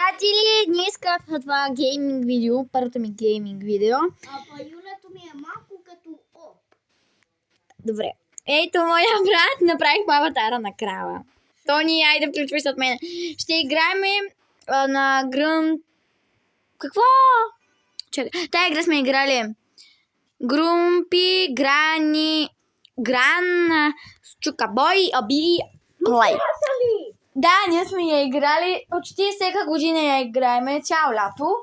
Приятели, днес в това гейминг видео, първото ми гейминг видео. Юлето ми е малко като оп. Добре. Ето моя брат, направих аватара на крава. Тони, айде включвай се от мен. Ще играем на Гръм... Какво? Чакай, тая игра сме играли. Грумпи, Гран, Чукабой, Аби, Плей. Да, ние сме я играли, почти всяка година я играеме, цяло лято.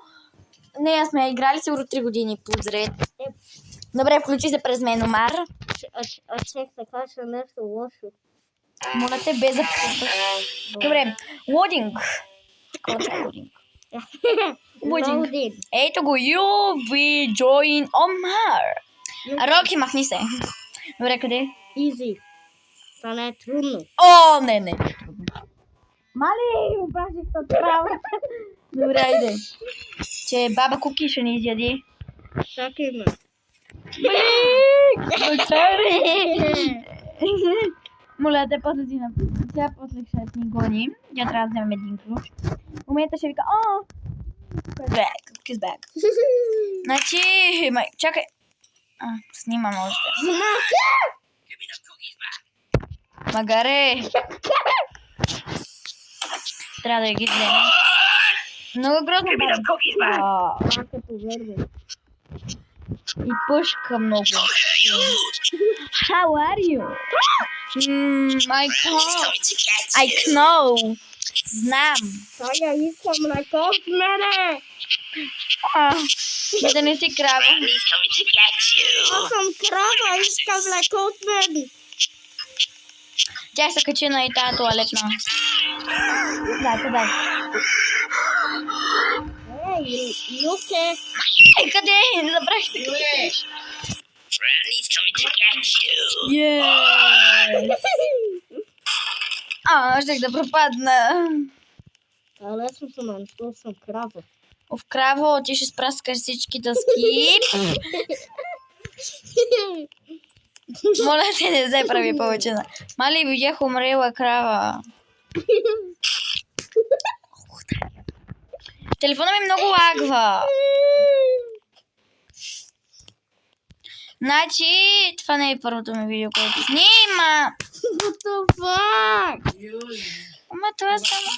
Нея сме я играли сигурно 3 години подред. Добре, включи се през мен, Омар. Чек се каже нещо лошо. Моля те, без да писаш. Добре, лодинг. Какво е лодинг? Лодинг. Ето го, you will join Омар. Роки, махни се. Добре, къде? Изи. Това не е трудно. О, не. Мали, образих от право. Добре, айде. Че баба Куки ще ни изяди. Чакай ме. Моля те, после си написам. Сега после ще ни гони. Тя трябва да вземем един ключ. В момента ще вика, Кукис бак. Значи, чакай. Снимам още. Магаре. Трябва да ги вземем. Много грозно и пушка много. How are you? I know. Знам. Сега искам на кос мене. Да не си крава. Аз съм крава, искам леко от мен. Тя се качи на и тази туалетна. Да, къде? Ей, Юке. Къде? Забравих те къде. Yes. Щях да пропадна. Лесно съм, защото съм крава. В краво ти ще спраскаш всички дъски. Моля те, не се прави повече. Мали, видях умрела крава. Телефона ми много лагва. Значи, това не е първото ми видео, което снима. What the fuck? Ама това само...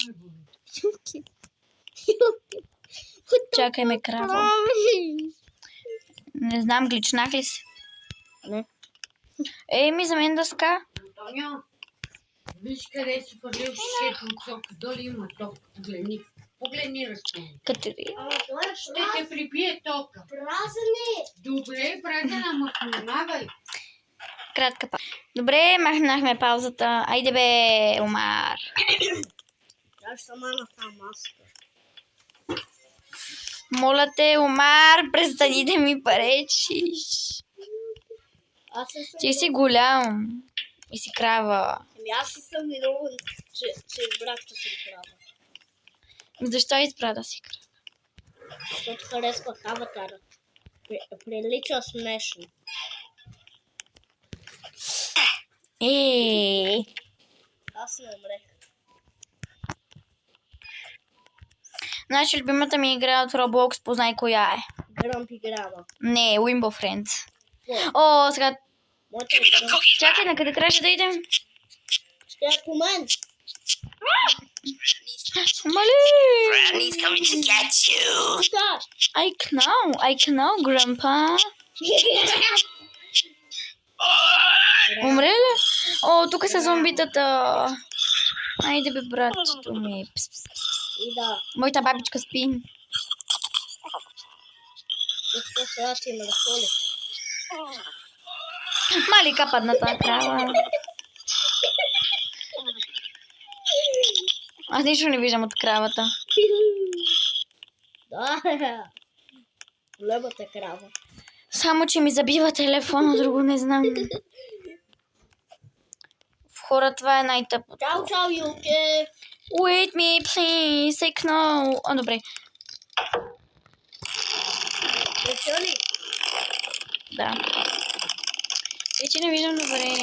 Чакай ме, крава. Не знам, гличнах ли се? Не. Еми, за мен дъска. Тоня, виж къде си фърлил шишето от сока. Доли има ток. Погледни разстояние. Катери. Ще те прибие тока. Празен е. Добре, празен, ама внимавай. Кратка пауза. Добре, махнахме паузата. Айде бе, Омар. Аз сама на тази маска. Моля те, Омар, престани да ми пречиш. Ти си голям. И си крава. Аз съм виновен, че избрах, че съм крава. Защо избра да си крава? Защото харесвах аватара. Прилича смешно. Аз не умрех. Значи любимата ми игра от Roblox, познай коя е. Гръмпи грама. Не, Wimbo Friends. О, сега... Моята е Гръмпи. Чакай, на къде трябваше да идем? Ще е по мен. Мали! Да. I know, Grandpa. Умре ли? О, тук са зомбитата. Айде бе, братчето ми. И да. Моята бабичка спи. Какво сега ти ме разхоли? Малика падна тази крава. Аз нищо не виждам от кравата. Да. Големата крава. Само, че ми забива телефона, друго не знам. В хора това е най-тъпото. Чао, Юке. Wait me, please, say no. Добре. Вече ли? Да. Вече не виждам добре.